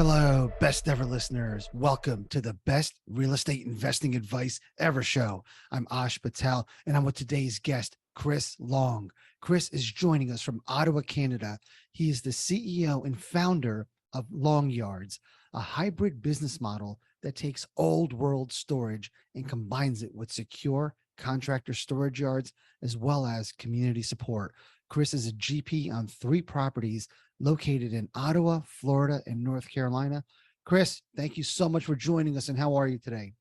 Hello, best ever listeners. Welcome to the best real estate investing advice ever show. I'm Ash Patel, and I'm with today's guest, Chris Long. Chris is joining us from Ottawa, Canada. He is the CEO and founder of Longyards, a hybrid business model that takes old world storage and combines it with secure contractor storage yards, as well as community support. Chris is a GP on 3 properties located in Ottawa, Florida, and North Carolina. Chris, thank you so much for joining us. And how are you today?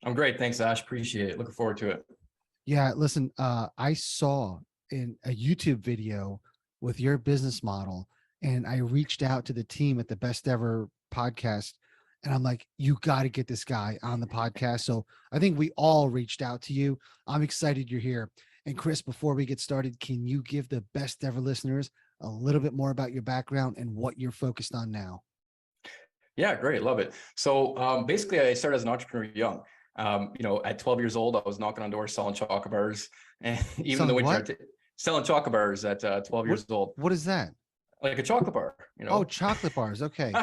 I'm great. Thanks, Ash. Appreciate it. Looking forward to it. Yeah, listen, I saw in a YouTube video with your business model, and I reached out to the team at the Best Ever podcast, and I'm like, you got to get this guy on the podcast. So I think we all reached out to you. I'm excited you're here. And Chris, before we get started, can you give the Best Ever listeners a little bit more about your background and what you're focused on now? Yeah, great. Love it. So basically, I started as an entrepreneur young. At 12 years old, I was knocking on doors selling chocolate bars, and even in the winter, selling chocolate bars at 12 years old. What is that? Like a chocolate bar, Oh, chocolate bars. Okay.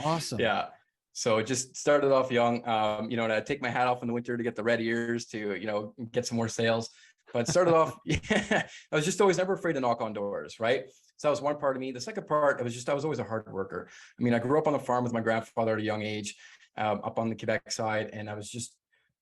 Awesome. Yeah. So it just started off young, and I'd take my hat off in the winter to get the red ears to, get some more sales. But it started off, I was just always never afraid to knock on doors, right? So that was one part of me. The second part, I was always a hard worker. I mean, I grew up on a farm with my grandfather at a young age, up on the Quebec side, and I was just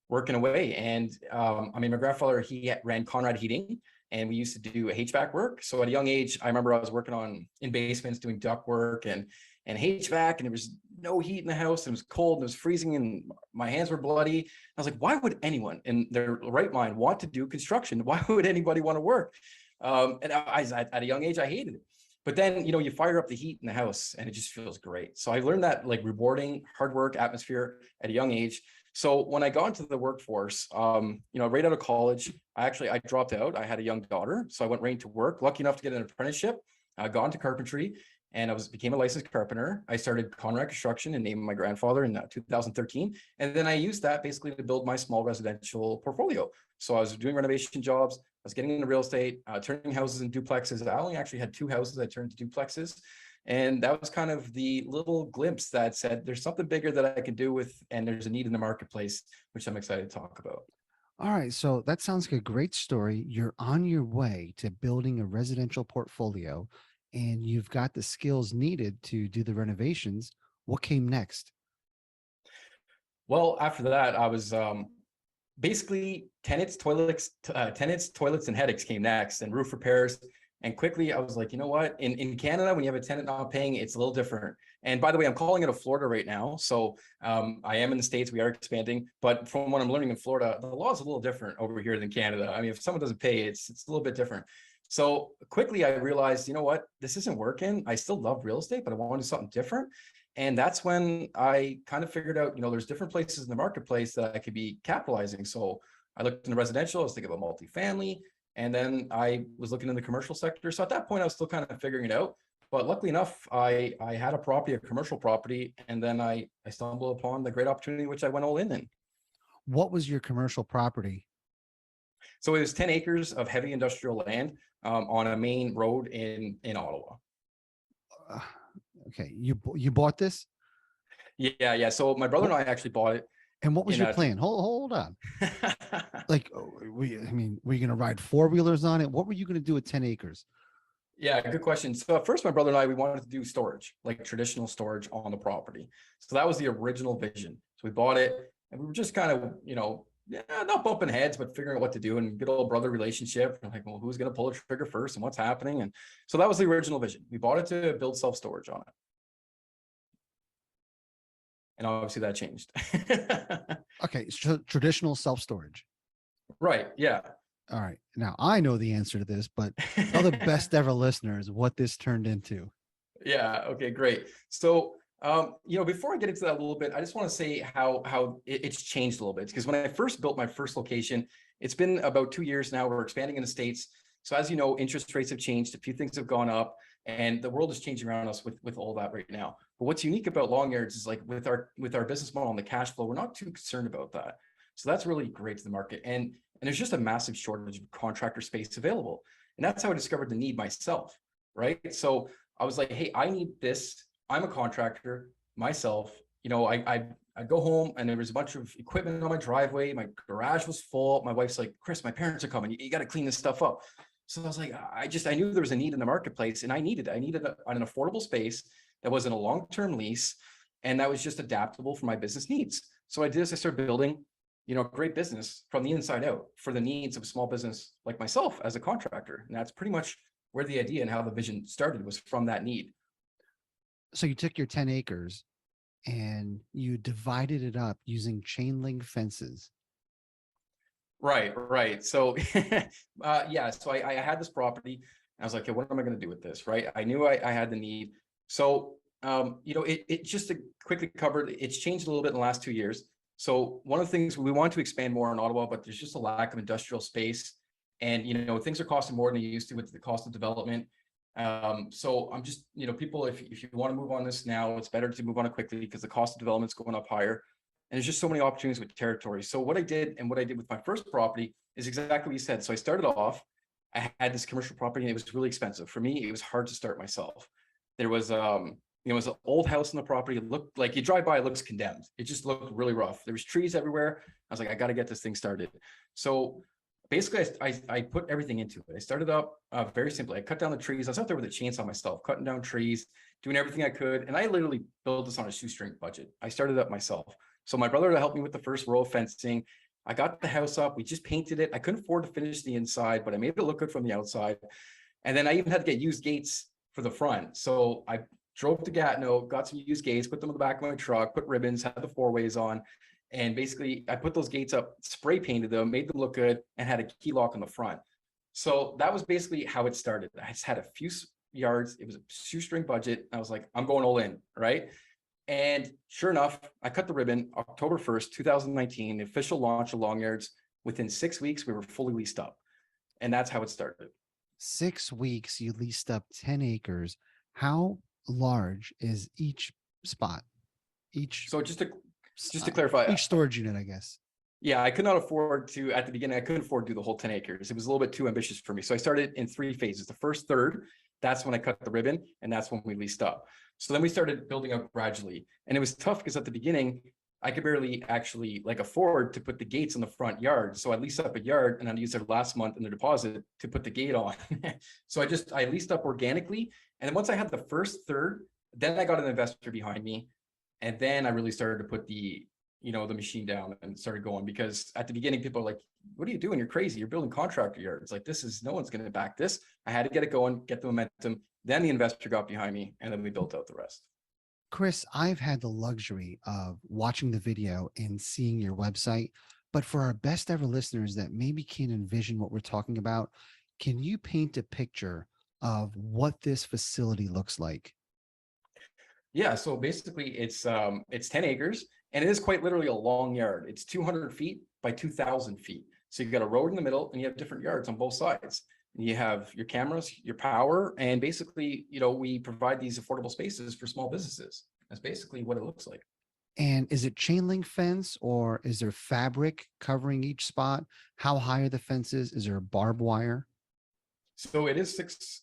working away. And my grandfather, he ran Conrad Heating, and we used to do HVAC work. So at a young age, I remember I was working in basements doing duct work and HVAC, and there was no heat in the house, and it was cold, and it was freezing, and my hands were bloody. I was like, why would anyone in their right mind want to do construction? Why would anybody want to work? And at a young age, I hated it. But then, you fire up the heat in the house and it just feels great. So I learned that like rewarding hard work atmosphere at a young age. So when I got into the workforce, right out of college, I dropped out. I had a young daughter, so I went right into work. Lucky enough to get an apprenticeship, got into carpentry, and became a licensed carpenter. I started Conrad Construction and named my grandfather in 2013. And then I used that basically to build my small residential portfolio. So I was doing renovation jobs. I was getting into real estate, turning houses into duplexes. I only actually had 2 houses I turned to duplexes. And that was kind of the little glimpse that said, there's something bigger that I can do with, and there's a need in the marketplace, which I'm excited to talk about. All right. So that sounds like a great story. You're on your way to building a residential portfolio, and you've got the skills needed to do the renovations. What came next? Well, after that, I was basically tenants, toilets, and headaches came next, and roof repairs. And quickly, I was like, you know what? In Canada, when you have a tenant not paying, it's a little different. And by the way, I'm calling it a Florida right now. So I am in the States. We are expanding. But from what I'm learning in Florida, the law is a little different over here than Canada. I mean, if someone doesn't pay, it's a little bit different. So quickly, I realized, you know what? This isn't working. I still love real estate, but I want to do something different. And that's when I kind of figured out, there's different places in the marketplace that I could be capitalizing. So I looked into residential. I was thinking about multifamily. And then I was looking in the commercial sector. So at that point, I was still kind of figuring it out. But luckily enough, I had a commercial property, and then I stumbled upon the great opportunity, which I went all in. What was your commercial property? So it was 10 acres of heavy industrial land on a main road in Ottawa. Okay. You bought this? Yeah. So my brother and I actually bought it. And what was your plan? Hold on. Like, were you going to ride 4-wheelers on it? What were you going to do with 10 acres? Yeah, good question. So at first, my brother and I, we wanted to do storage, like traditional storage on the property. So that was the original vision. So we bought it, and we were just kind of, not bumping heads, but figuring out what to do, and good old brother relationship. We're like, well, who's going to pull the trigger first and what's happening? And so that was the original vision. We bought it to build self-storage on it. And obviously that changed. Okay. So traditional self-storage. Right. Yeah. All right. Now I know the answer to this, but tell the best ever listeners what this turned into. Yeah. Okay, great. So, before I get into that a little bit, I just want to say how it's changed a little bit, because when I first built my first location, it's been about 2 years now. We're expanding in the States. So as you know, interest rates have changed. A few things have gone up, and the world is changing around us with all that right now. But what's unique about Longyards is, like, with our business model and the cash flow, we're not too concerned about that. So that's really great to the market. And there's just a massive shortage of contractor space available. And that's how I discovered the need myself, right? So I was like, hey, I need this. I'm a contractor. myself, I'd go home and there was a bunch of equipment on my driveway. My garage was full. My wife's like, Chris, my parents are coming. You got to clean this stuff up. So I was like, I knew there was a need in the marketplace, and I needed an affordable space that wasn't a long-term lease and that was just adaptable for my business needs. So I did this. I started building, a great business from the inside out for the needs of a small business like myself as a contractor. And that's pretty much where the idea and how the vision started, was from that need. So you took your 10 acres and you divided it up using chain link fences. Right. So, yeah, so I had this property. I was like, okay, what am I going to do with this? Right. I knew I had the need. So, it just to quickly cover, it's changed a little bit in the last 2 years. So one of the things, we want to expand more in Ottawa, but there's just a lack of industrial space, and, things are costing more than they used to with the cost of development. So I'm just, people, if you want to move on this now, it's better to move on it quickly because the cost of development is going up higher. And there's just so many opportunities with territory. So what I did with my first property is exactly what you said. So I started off, I had this commercial property and it was really expensive. For me, it was hard to start myself. There was, it was an old house on the property. It looked like, you drive by, it looks condemned. It just looked really rough. There was trees everywhere. I was like, I got to get this thing started. So basically I put everything into it. I started up very simply. I cut down the trees. I was out there with a chainsaw myself, cutting down trees, doing everything I could. And I literally built this on a shoestring budget. I started up myself. So my brother helped me with the first row of fencing. I got the house up. We just painted it. I couldn't afford to finish the inside, but I made it look good from the outside. And then I even had to get used gates for the front. So I drove to Gatineau, got some used gates, put them in the back of my truck, put ribbons, had the 4-ways on. And basically I put those gates up, spray painted them, made them look good, and had a key lock on the front. So that was basically how it started. I just had a few yards. It was a shoestring budget. I was like, I'm going all in, right? And sure enough, I cut the ribbon October 1st, 2019, the official launch of Longyards. Within 6 weeks, we were fully leased up. And that's how it started. 6 weeks, you leased up 10 acres. How large is each spot? So just to clarify, each storage unit, I guess. Yeah, I could not afford to, at the beginning, I couldn't afford to do the whole 10 acres. It was a little bit too ambitious for me. So I started in 3 phases. The first third, that's when I cut the ribbon, and that's when we leased up. So then we started building up gradually. And it was tough because at the beginning, I could barely actually afford to put the gates in the front yard. So I leased up a yard and I'd use their last month in their deposit to put the gate on. So I leased up organically. And then once I had the first third, then I got an investor behind me. And then I really started to put the machine down and started going, because at the beginning, people are like, what are you doing? You're crazy. You're building contractor yards. Like, no one's going to back this. I had to get it going, get the momentum. Then the investor got behind me, and then we built out the rest. Chris, I've had the luxury of watching the video and seeing your website, but for our best ever listeners that maybe can't envision what we're talking about, can you paint a picture of what this facility looks like? Yeah, so basically it's 10 acres, and it is quite literally a long yard. It's 200 feet by 2,000 feet. So you've got a road in the middle and you have different yards on both sides. You have your cameras, your power, and basically, we provide these affordable spaces for small businesses. That's basically what it looks like. And is it chain link fence, or is there fabric covering each spot? How high are the fences? Is there barbed wire? So it's 6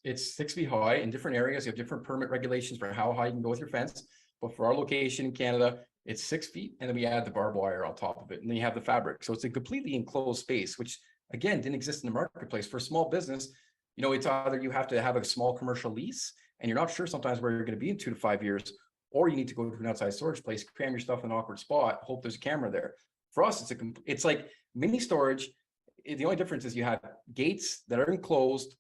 feet high. In different areas, you have different permit regulations for how high you can go with your fence. But for our location in Canada, it's 6 feet. And then we add the barbed wire on top of it. And then you have the fabric. So it's a completely enclosed space, which again, didn't exist in the marketplace. For a small business, it's either you have to have a small commercial lease and you're not sure sometimes where you're going to be in 2 to 5 years, or you need to go to an outside storage place, cram your stuff in an awkward spot, hope there's a camera there. For us, it's like mini storage. The only difference is you have gates that are enclosed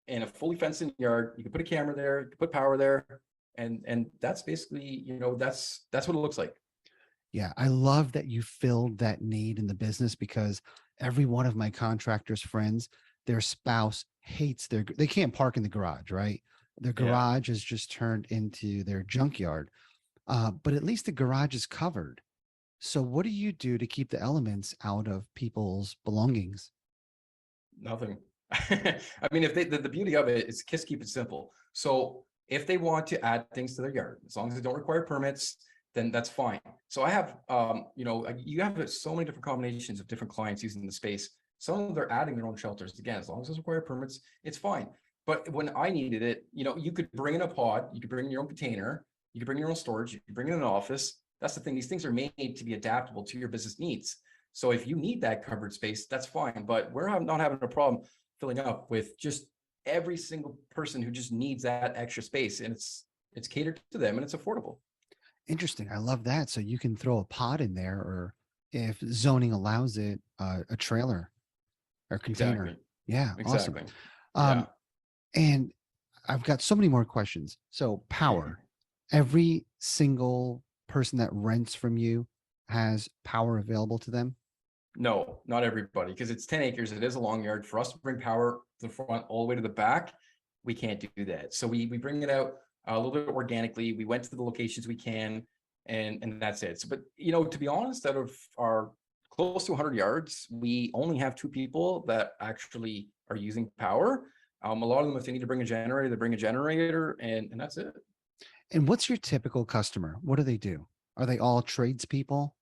and a fully fenced in yard. You can put a camera there, you can put power there. And that's basically, that's what it looks like. Yeah, I love that you filled that need in the business, because every one of my contractors' friends, their spouse hates they can't park in the garage, right? Their garage is just turned into their junkyard. But at least the garage is covered. So what do you do to keep the elements out of people's belongings? Nothing. I mean, if the beauty of it is just keep it simple. So if they want to add things to their yard, as long as they don't require permits, then that's fine. So I have, you have so many different combinations of different clients using the space. Some of them, they're adding their own shelters. Again, as long as they require permits, it's fine. But when I needed it, you could bring in a pod, you could bring in your own container, You can bring your own storage. You can bring it in an office. That's the thing. These things are made to be adaptable to your business needs. So if you need that covered space, that's fine. But we're not having a problem filling up with just every single person who just needs that extra space, and it's catered to them and it's affordable. Interesting. I love that. So you can throw a pod in there, or if zoning allows it, a trailer or container. Exactly. Yeah, awesome. Exactly. Yeah. Um, and I've got so many more questions. So power, every single person that rents from you has power available to them. No, not everybody, because it's 10 acres. It is a long yard. For us to bring power to the front all the way to the back, we can't do that. So we bring it out a little bit organically. We went to the locations we can, and that's it. So, but to be honest, out of our close to 100 yards, we only have 2 people that actually are using power. A lot of them, if they need to bring a generator, they bring a generator, and that's it. And what's your typical customer? What do they do? Are they all tradespeople?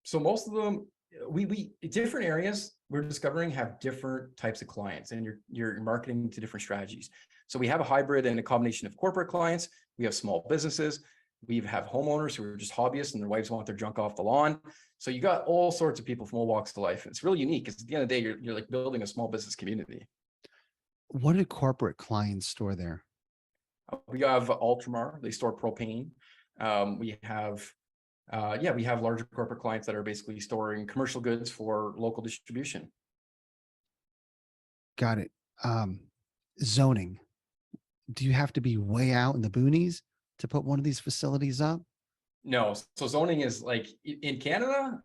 So most of them, we different areas we're discovering have different types of clients, and you're marketing to different strategies. So we have a hybrid and a combination of corporate clients. We have small businesses. We have homeowners who are just hobbyists and their wives want their junk off the lawn. So you got all sorts of people from all walks of life. It's really unique because at the end of the day, you're like building a small business community. What do corporate clients store there? We have Ultramar. They store propane. We have we have larger corporate clients that are basically storing commercial goods for local distribution. Got it. Zoning. Do you have to be way out in the boonies to put one of these facilities up? No, so zoning is like in Canada,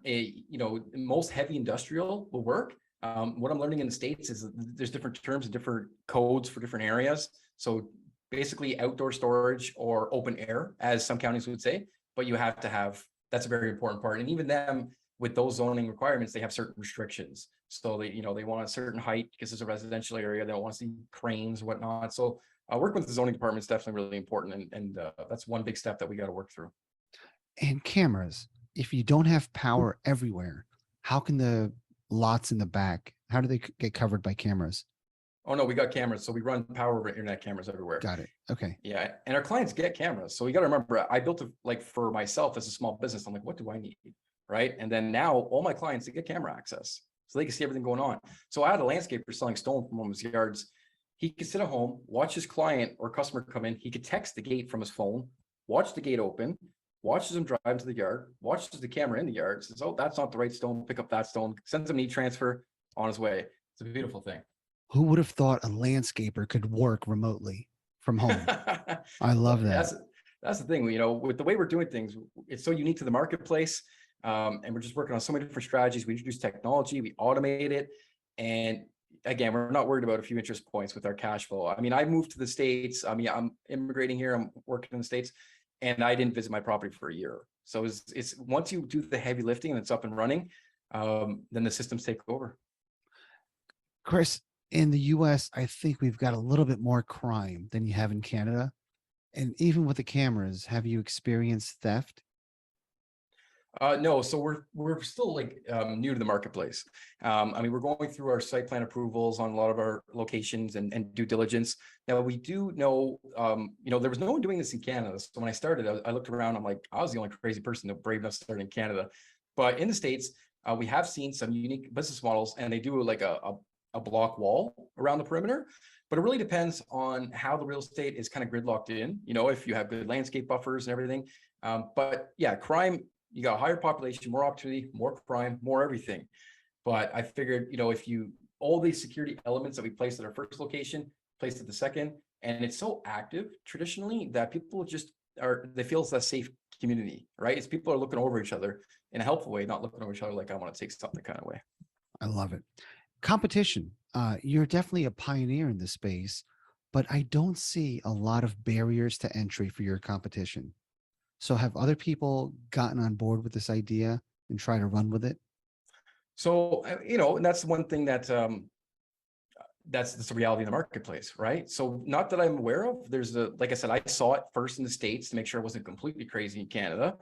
most heavy industrial will work. What I'm learning in the States is there's different terms and different codes for different areas. So basically outdoor storage or open air, as some counties would say, but you have to have, that's a very important part. And even them with those zoning requirements, they have certain restrictions. So they want a certain height because it's a residential area. They don't want to see cranes, whatnot. So working with the zoning department is definitely really important. And that's one big step that we got to work through. And cameras. If you don't have power everywhere, how can the lots in the back, how do they get covered by cameras? Oh no, we got cameras. So we run power over internet cameras everywhere. Got it. Okay. Yeah. And our clients get cameras. So you got to remember, I built it like for myself as a small business. I'm like, what do I need? Right. And then now all my clients, they get camera access so they can see everything going on. So I had a landscaper selling stone from his yards. He could sit at home, watch his client or customer come in. He could text the gate from his phone, watch the gate open, watches him drive to the yard, watches the camera in the yard, says, oh, that's not the right stone, pick up that stone, sends him an e-transfer on his way. It's a beautiful thing. Who would have thought a landscaper could work remotely from home? I love that. That's the thing, with the way we're doing things, it's so unique to the marketplace. And we're just working on so many different strategies. We introduce technology, we automate it. And again, we're not worried about a few interest points with our cash flow. I mean, I moved to the States. I mean, I'm immigrating here. I'm working in the States and I didn't visit my property for a year. So it's once you do the heavy lifting and it's up and running, then the systems take over. Chris, in the US, I think we've got a little bit more crime than you have in Canada. And even with the cameras, have you experienced theft? No, so we're still like new to the marketplace. I mean, we're going through our site plan approvals on a lot of our locations and due diligence. Now we do know, there was no one doing this in Canada. So when I started, I looked around, I'm like, I was the only crazy person that brave enough to start in Canada. But in the States, we have seen some unique business models, and they do like a block wall around the perimeter. But it really depends on how the real estate is kind of gridlocked in, if you have good landscape buffers and everything. But yeah, crime, you got a higher population, more opportunity, more crime, more everything. But I figured, if all these security elements that we placed at our first location, placed at the second, and it's so active traditionally that people they feel it's a safe community, right? It's people are looking over each other in a helpful way, not looking over each other like I want to take something kind of way. I love it. Competition. You're definitely a pioneer in this space, but I don't see a lot of barriers to entry for your competition. So have other people gotten on board with this idea and try to run with it? So, and that's one thing that that's the reality in the marketplace, right? So not that I'm aware of, like I said, I saw it first in the States to make sure it wasn't completely crazy in Canada.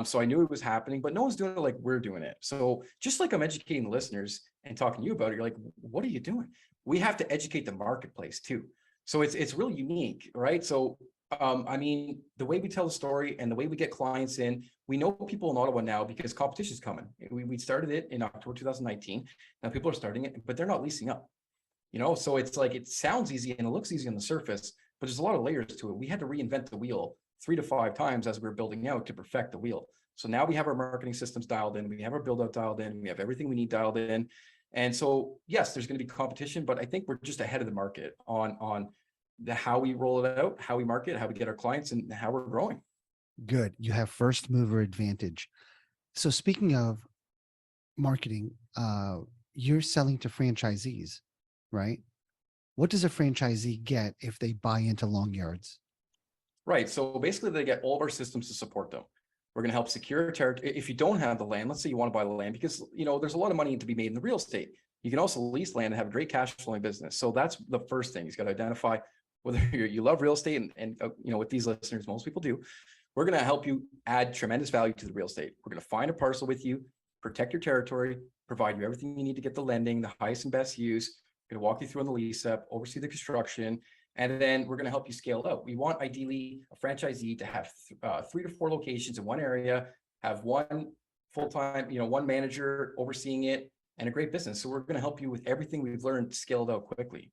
So I knew it was happening, but no one's doing it like we're doing it. So just like I'm educating the listeners and talking to you about it, you're like, what are you doing? We have to educate the marketplace too. So it's really unique, right? So I mean, the way we tell the story and the way we get clients in, we know people in Ottawa now because competition is coming. We started it in October 2019. Now people are starting it, but they're not leasing up. So it's like, it sounds easy and it looks easy on the surface, but there's a lot of layers to it. We had to reinvent the wheel 3 to 5 times as we were building out to perfect the wheel. So now we have our marketing systems dialed in, we have our build out dialed in, we have everything we need dialed in. And so, yes, there's going to be competition, but I think we're just ahead of the market on how we roll it out, how we market, how we get our clients, and how we're growing. Good. You have first mover advantage. So speaking of marketing, you're selling to franchisees, right? What does a franchisee get if they buy into Longyards? Right. So basically, they get all of our systems to support them. We're going to help secure territory. If you don't have the land, let's say you want to buy the land, because there's a lot of money to be made in the real estate. You can also lease land and have a great cash flowing business. So that's the first thing. You've got to identify whether you love real estate, and with these listeners, most people do. We're going to help you add tremendous value to the real estate. We're going to find a parcel with you, protect your territory, provide you everything you need to get the lending, the highest and best use. We're going to walk you through on the lease up, oversee the construction, and then we're going to help you scale it out. We want ideally a franchisee to have 3 to 4 locations in one area, have one full-time, one manager overseeing it, and a great business. So we're going to help you with everything we've learned to scale it out quickly.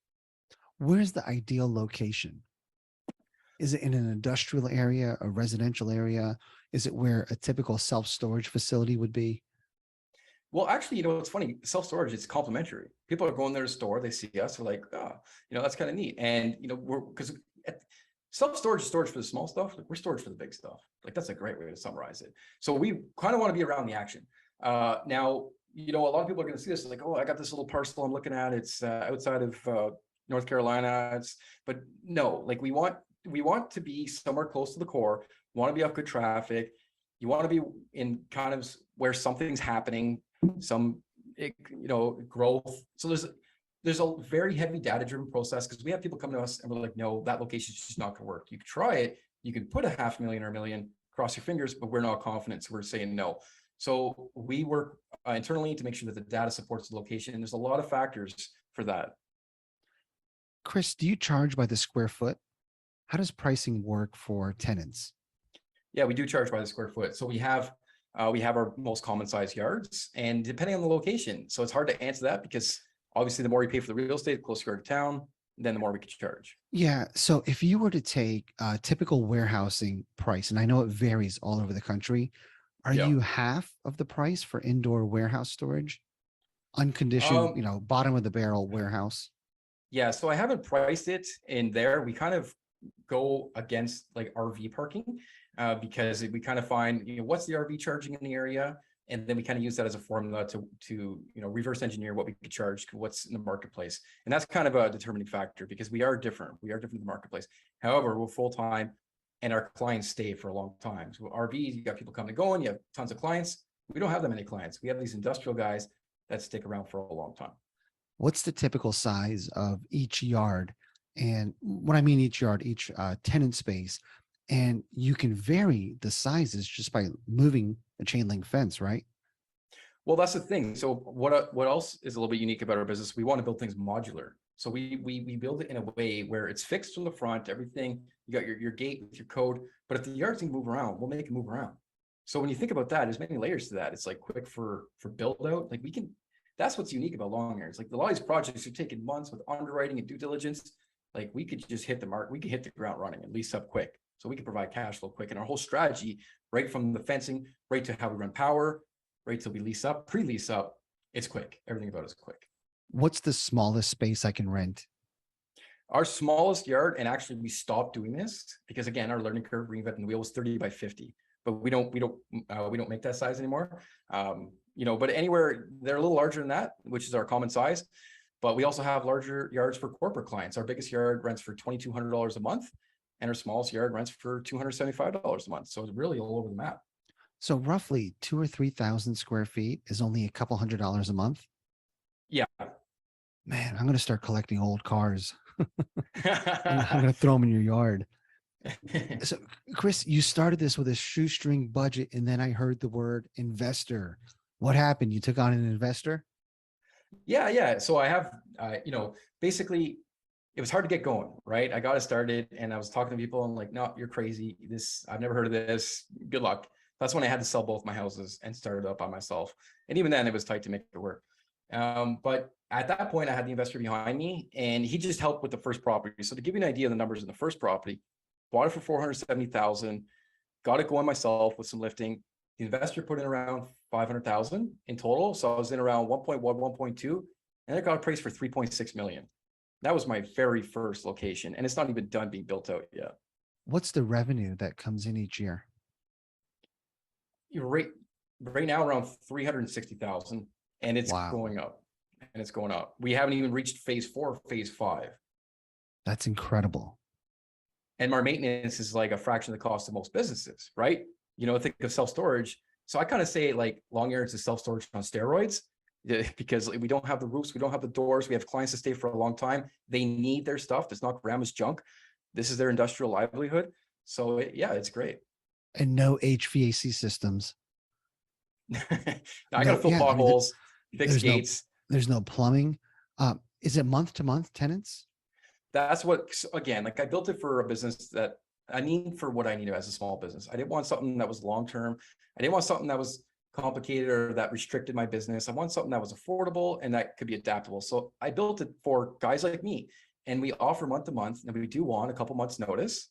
Where's the ideal location? Is it in an industrial area, a residential area? Is it where a typical self-storage facility would be? Well, actually, it's funny. Self-storage, it's complementary. People are going there to store. They see us. They're like, that's kind of neat. And, because self-storage is storage for the small stuff. Like, we're storage for the big stuff. Like, that's a great way to summarize it. So we kind of want to be around the action. Now, a lot of people are going to see this like, oh, I got this little parcel I'm looking at. It's outside of North Carolina. But no, like we want to be somewhere close to the core. Want to be off good traffic. You want to be in kind of where something's happening, some growth. So there's a very heavy data driven process, because we have people come to us and we're like, no, that location is just not going to work. You can try it. You can put $500,000 or $1 million, cross your fingers, but we're not confident. So we're saying no. So we work internally to make sure that the data supports the location. And there's a lot of factors for that. Chris, do you charge by the square foot? How does pricing work for tenants? Yeah, we do charge by the square foot. So we have our most common size yards, and depending on the location. So it's hard to answer that, because obviously the more you pay for the real estate, the closer you are to town, then the more we could charge. Yeah. So if you were to take a typical warehousing price, and I know it varies all over the country, are you half of the price for indoor warehouse storage? Unconditioned, bottom of the barrel warehouse? Yeah. So I haven't priced it in there. We kind of go against like RV parking, because we kind of find, what's the RV charging in the area? And then we kind of use that as a formula to reverse engineer what we could charge, what's in the marketplace. And that's kind of a determining factor, because we are different. We are different in the marketplace. However, we're full-time and our clients stay for a long time. So RVs, you got people coming and going, you have tons of clients. We don't have that many clients. We have these industrial guys that stick around for a long time. What's the typical size of each yard? And what I mean each yard, each tenant space, and you can vary the sizes just by moving a chain link fence, right? Well, that's the thing. So what else is a little bit unique about our business? We want to build things modular. So we build it in a way where it's fixed from the front, everything, you got your gate with your code, but if the yards can move around, we'll make it move around. So when you think about that, there's many layers to that. It's like quick for build out. Like that's what's unique about Longyards. Like a lot of these projects are taking months with underwriting and due diligence. Like we could just hit the mark, we could hit the ground running and lease up quick. So we can provide cash flow quick. And our whole strategy, right from the fencing, right to how we run power, right till we lease up, pre-lease up, it's quick. Everything about it is quick. What's the smallest space I can rent? Our smallest yard, and actually we stopped doing this because again, our learning curve, reinventing the wheel, was 30 by 50, but we don't make that size anymore. But anywhere they're a little larger than that, which is our common size. But we also have larger yards for corporate clients. Our biggest yard rents for $2,200 a month, and our smallest yard rents for $275 a month. So it's really all over the map. So roughly 2,000 or 3,000 square feet is only a couple $100 a month. Yeah. Man, I'm going to start collecting old cars. I'm going to throw them in your yard. So Chris, you started this with a shoestring budget, and then I heard the word investor. What happened? You took on an investor? Yeah. So I have, basically it was hard to get going, right? I got it started and I was talking to people and like, no, you're crazy. I've never heard of this. Good luck. That's when I had to sell both my houses and start it up by myself. And even then it was tight to make it work. But at that point I had the investor behind me and he just helped with the first property. So to give you an idea of the numbers in the first property, bought it for 470,000, got it going myself with some lifting. The investor put in around 500,000 in total. So I was in around 1.1, 1.2, and it got appraised for 3.6 million. That was my very first location, and it's not even done being built out yet. What's the revenue that comes in each year? You're right now around 360,000, and it's Wow. going up, and it's going up. We haven't even reached phase 4, phase 5. That's incredible. And our maintenance is like a fraction of the cost of most businesses, right? You know, think of self-storage. So I kind of say like Longyards is self-storage on steroids because we don't have the roofs, we don't have the doors, we have clients to stay for a long time. They need their stuff. It's not grandma's junk. This is their industrial livelihood. So yeah, it's great. And no HVAC systems. I got to fill potholes, fix gates. There's no plumbing. Is it month to month tenants? That's what, again, like I built it for a business that I need for what I need as a small business. I didn't want something that was long-term. I didn't want something that was complicated or that restricted my business. I want something that was affordable and that could be adaptable. So I built it for guys like me, and we offer month to month, and we do want a couple months notice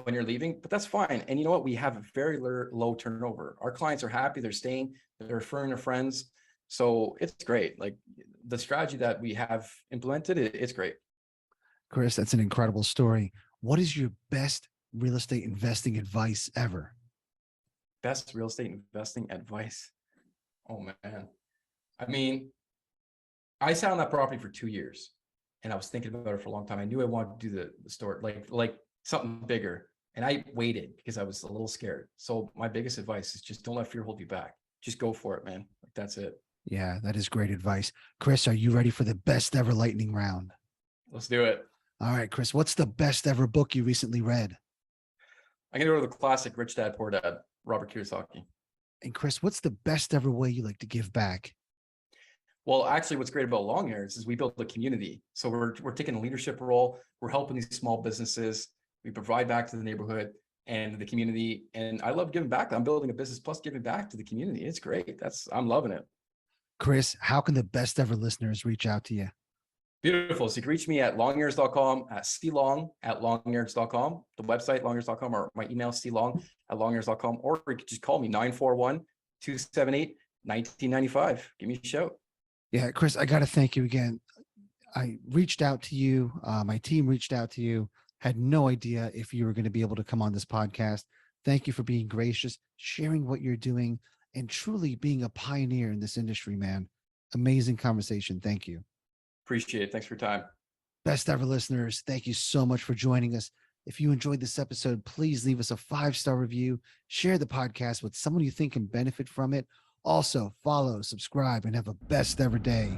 when you're leaving, but that's fine. And you know what? We have a very low turnover. Our clients are happy. They're staying, they're referring their friends. So it's great. Like the strategy that we have implemented, it's great. Chris, that's an incredible story. What is your best real estate investing advice ever? Best real estate investing advice. Oh man. I mean, I sat on that property for 2 years and I was thinking about it for a long time. I knew I wanted to do the store, like something bigger. And I waited because I was a little scared. So my biggest advice is just don't let fear hold you back. Just go for it, man. Like that's it. Yeah, that is great advice. Chris, are you ready for the best ever lightning round? Let's do it. All right, Chris, what's the best ever book you recently read? I'm going to go to the classic Rich Dad, Poor Dad, Robert Kiyosaki. And Chris, what's the best ever way you like to give back? Well, actually, what's great about Longyards is we built a community. So we're taking a leadership role. We're helping these small businesses. We provide back to the neighborhood and the community. And I love giving back. I'm building a business plus giving back to the community. It's great. I'm loving it. Chris, how can the best ever listeners reach out to you? Beautiful. So you can reach me at longyards.com, at clong@longyards.com, the website longyards.com, or my email clong@longyards.com, or you could just call me 941-278-1995. Give me a shout. Yeah, Chris, I got to thank you again. I reached out to you. My team reached out to you. Had no idea if you were going to be able to come on this podcast. Thank you for being gracious, sharing what you're doing, and truly being a pioneer in this industry, man. Amazing conversation. Thank you. Appreciate it. Thanks for your time. Best ever listeners, thank you so much for joining us. If you enjoyed this episode, please leave us a 5-star review, share the podcast with someone you think can benefit from it. Also, follow, subscribe, and have a best ever day.